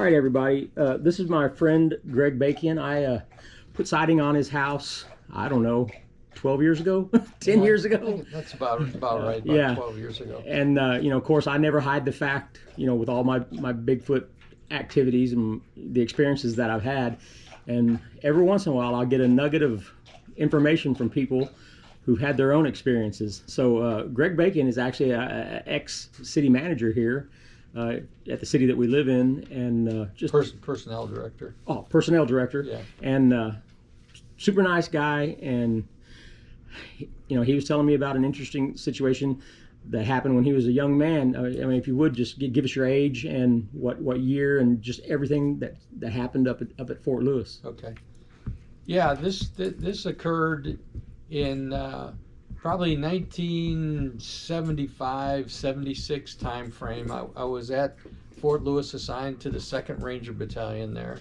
right, everybody. This is my friend Greg Bacon. I put siding on his house, I don't know, 12 years ago, 10 years I ago. think that's about right, about Yeah. 12 years ago. And, of course, I never hide the fact, with all my Bigfoot activities and the experiences that I've had. And every once in a while, I'll get a nugget of information from people who've had their own experiences. So Greg Bacon is actually an ex-city manager here at the city that we live in, and just Personnel director. Oh, personnel director. Yeah. And super nice guy. And he was telling me about an interesting situation that happened when he was a young man. I mean, if you would just give us your age and what year and just everything that happened up at Fort Lewis. Okay. Yeah, this occurred in probably 1975, 76 time frame. I was at Fort Lewis, assigned to the 2nd Ranger Battalion there.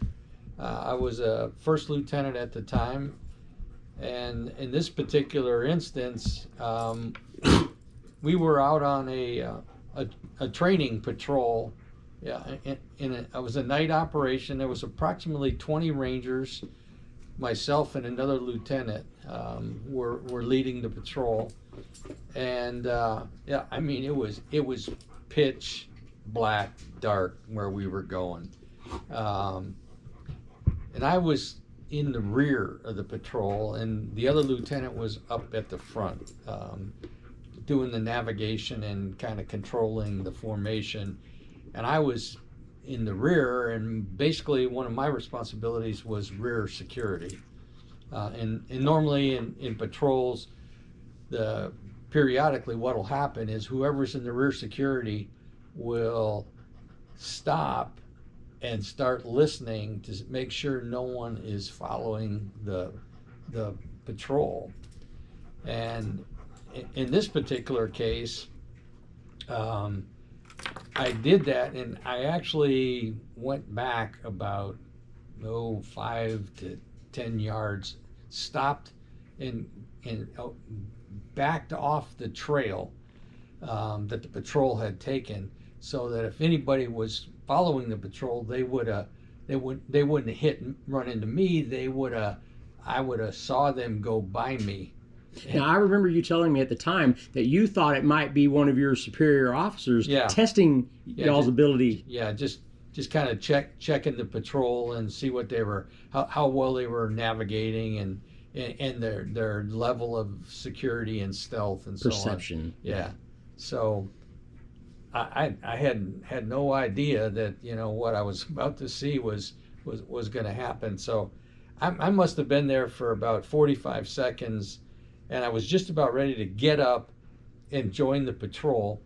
I was a first lieutenant at the time, and in this particular instance, we were out on a training patrol. Yeah, it was a night operation. There was approximately 20 Rangers. Myself and another lieutenant were leading the patrol, and yeah, I mean it was pitch black, dark where we were going, and I was in the rear of the patrol, and the other lieutenant was up at the front, doing the navigation and kind of controlling the formation, and I was in the rear, and basically one of my responsibilities was rear security. And normally in patrols, periodically what will happen is whoever's in the rear security will stop and start listening to make sure no one is following the patrol. And in this particular case, I did that, and I actually went back about 5 to 10 yards, stopped and backed off the trail that the patrol had taken, so that if anybody was following the patrol, they wouldn't hit and run into me. I would have saw them go by me. Now, I remember you telling me at the time that you thought it might be one of your superior officers testing y'all's ability. Yeah, just kind of checking the patrol and see what they were, how well they were navigating and their level of security and stealth and so on. Perception. Yeah. So I had no idea that what I was about to see was going to happen. So I must have been there for about 45 seconds. And I was just about ready to get up and join the patrol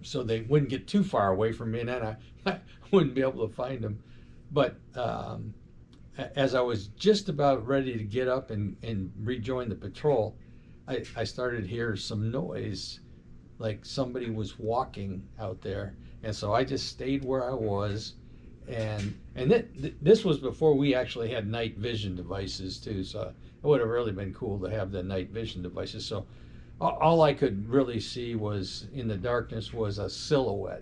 so they wouldn't get too far away from me, and then I wouldn't be able to find them. But as I was just about ready to get up and rejoin the patrol, I started to hear some noise, like somebody was walking out there. And so I just stayed where I was. And this was before we actually had night vision devices too, so it would have really been cool to have the night vision devices. So all I could really see was in the darkness was a silhouette,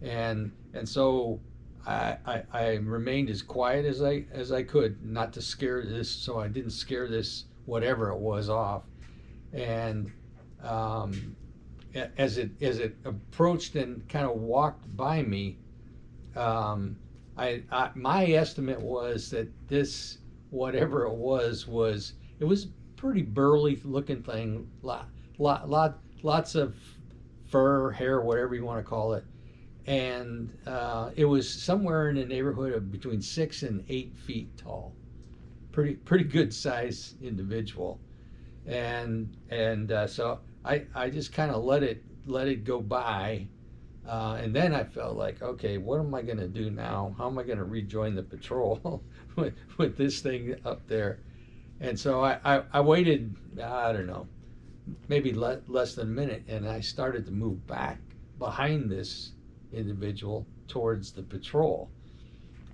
and so I remained as quiet as I could, not to scare this, so I didn't scare this whatever it was off. And as it approached and kind of walked by me, my estimate was that this, whatever it was pretty burly looking thing, lots of fur, hair, whatever you want to call it, and it was somewhere in the neighborhood of between 6 and 8 feet tall, pretty good size individual, and so I just kind of let it go by. And then I felt like, okay, what am I going to do now? How am I going to rejoin the patrol with this thing up there? And so I waited, I don't know, maybe less than a minute, and I started to move back behind this individual towards the patrol.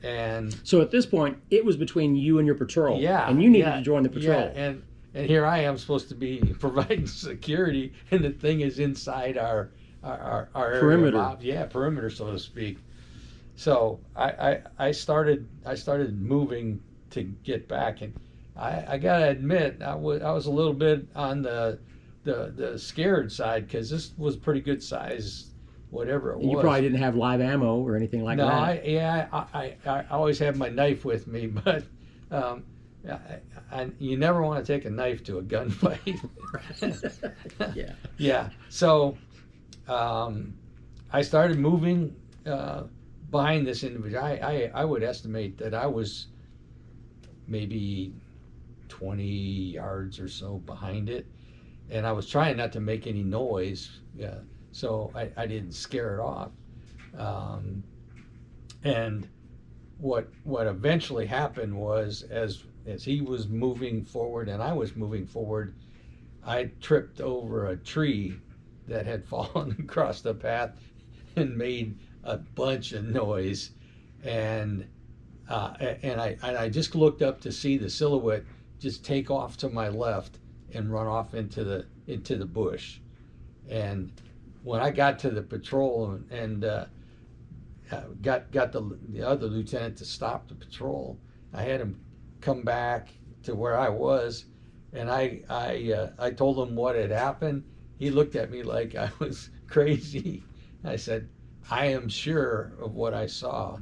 And so at this point, it was between you and your patrol. Yeah. And you needed to join the patrol. Yeah, and here I am supposed to be providing security, and the thing is inside our perimeter. Perimeter, so to speak. So I started moving to get back, and I gotta admit I was a little bit on the scared side, because this was pretty good size, whatever it was. You probably didn't have live ammo or anything like No, that. I always have my knife with me, but um, you never want to take a knife to a gunfight. Yeah. Yeah. So I started moving behind this individual. I would estimate that I was maybe 20 yards or so behind it, and I was trying not to make any noise, so I didn't scare it off. And what eventually happened was, as he was moving forward and I was moving forward, I tripped over a tree that had fallen across the path and made a bunch of noise, and I just looked up to see the silhouette just take off to my left and run off into the bush. And when I got to the patrol and got the other lieutenant to stop the patrol, I had him come back to where I was, and I told him what had happened. He looked at me like I was crazy. I said, I am sure of what I saw,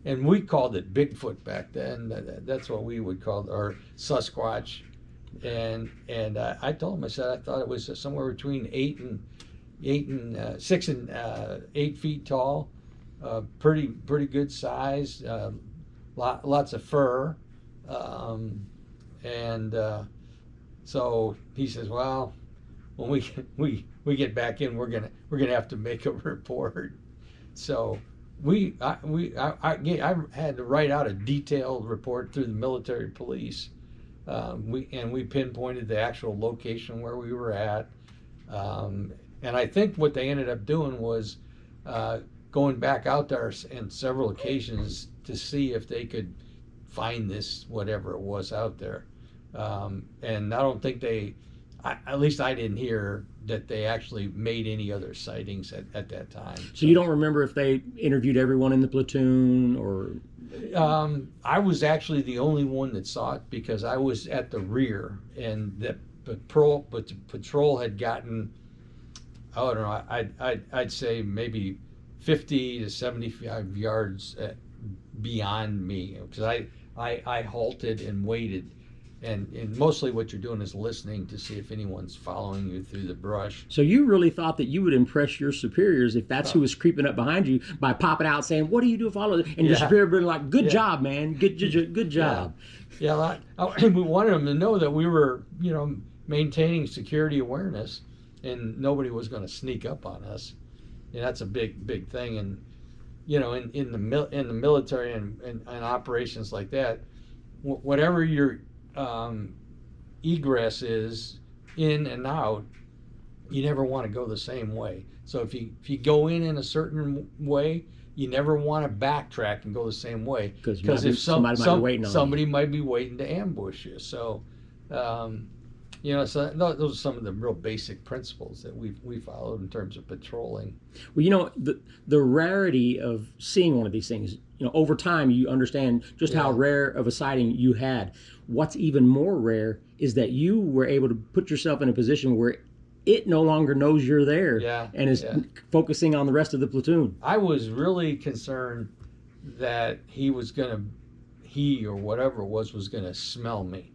And we called it Bigfoot back then. That's what we would call it, or Sasquatch. And I told him, I said I thought it was somewhere between 6 and 8 feet tall, pretty good size, lots of fur, and so he says, well, when we get back in, we're gonna have to make a report. So I had to write out a detailed report through the military police. We pinpointed the actual location where we were at, and I think what they ended up doing was going back out there on several occasions to see if they could find this whatever it was out there. And I don't think at least I didn't hear that they actually made any other sightings at that time. So you don't remember if they interviewed everyone in the platoon, or? I was actually the only one that saw it, because I was at the rear, and the patrol had gotten, I don't know, I'd say maybe 50 to 75 yards beyond me, because I halted and waited. And mostly what you're doing is listening to see if anyone's following you through the brush. So you really thought that you would impress your superiors if that's who was creeping up behind you, by popping out saying, "What do you do? Follow?" And your superior being like, "Good job, man. Good job." Yeah. We wanted them to know that we were, maintaining security awareness, and nobody was going to sneak up on us. And that's a big thing. And in the military and operations like that, whatever your egress is, in and out, you never want to go the same way. So if you go in a certain way, you never want to backtrack and go the same way, because if somebody might be waiting to ambush you. So so those are some of the real basic principles that we followed in terms of patrolling. Well, the rarity of seeing one of these things, over time you understand just how rare of a sighting you had. What's even more rare is that you were able to put yourself in a position where it no longer knows you're there and is focusing on the rest of the platoon. I was really concerned that he or whatever it was going to smell me.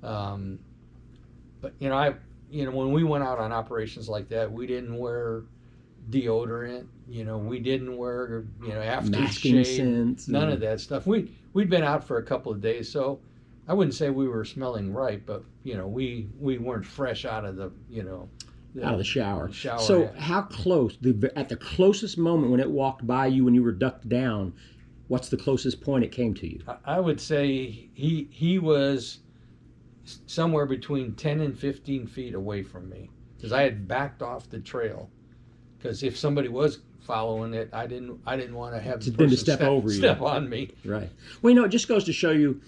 But when we went out on operations like that, we didn't wear deodorant. We didn't wear aftershave, none of that stuff. We'd been out for a couple of days, so I wouldn't say we were smelling right, but we weren't fresh out of the out of the shower. So how close, at the closest moment when it walked by you when you were ducked down, what's the closest point it came to you? I would say he was somewhere between 10 and 15 feet away from me, because I had backed off the trail, because if somebody was following it, I didn't want to have the person step over you, step on me. Right. Well, it just goes to show you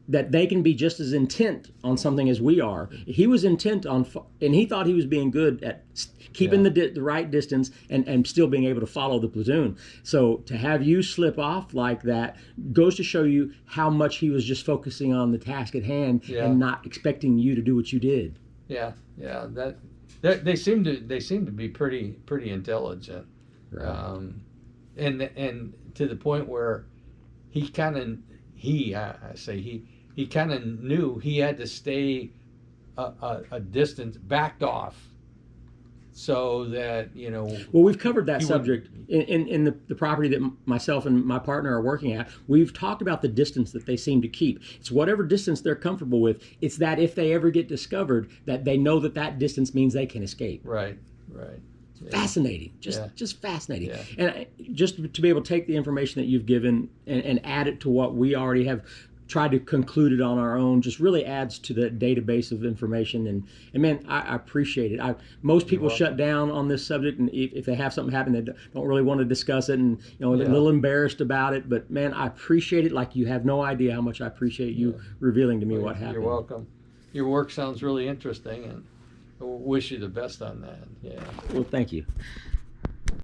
that they can be just as intent on something as we are. He was intent on, and he thought he was being good at keeping the right distance and still being able to follow the platoon. So to have you slip off like that goes to show you how much he was just focusing on the task at hand and not expecting you to do what you did. Yeah, yeah. That they seem to be pretty intelligent, Right. and to the point where he kind of he kind of knew he had to stay a distance backed off, so that Well, we've covered that he subject in the property that myself and my partner are working at. We've talked about the distance that they seem to keep. It's whatever distance they're comfortable with. It's that if they ever get discovered, that they know that that distance means they can escape. right. Yeah. Fascinating, just fascinating. Yeah. And just to be able to take the information that you've given and add it to what we already have tried to conclude it on our own just really adds to the database of information. And man, I appreciate it. Most people shut down on this subject, and if they have something happen, they don't really want to discuss it, and they're a little embarrassed about it. But man, I appreciate it like you have no idea how much I appreciate you revealing to me what happened. You're welcome. Your work sounds really interesting, and I wish you the best on that. Yeah. Well, thank you.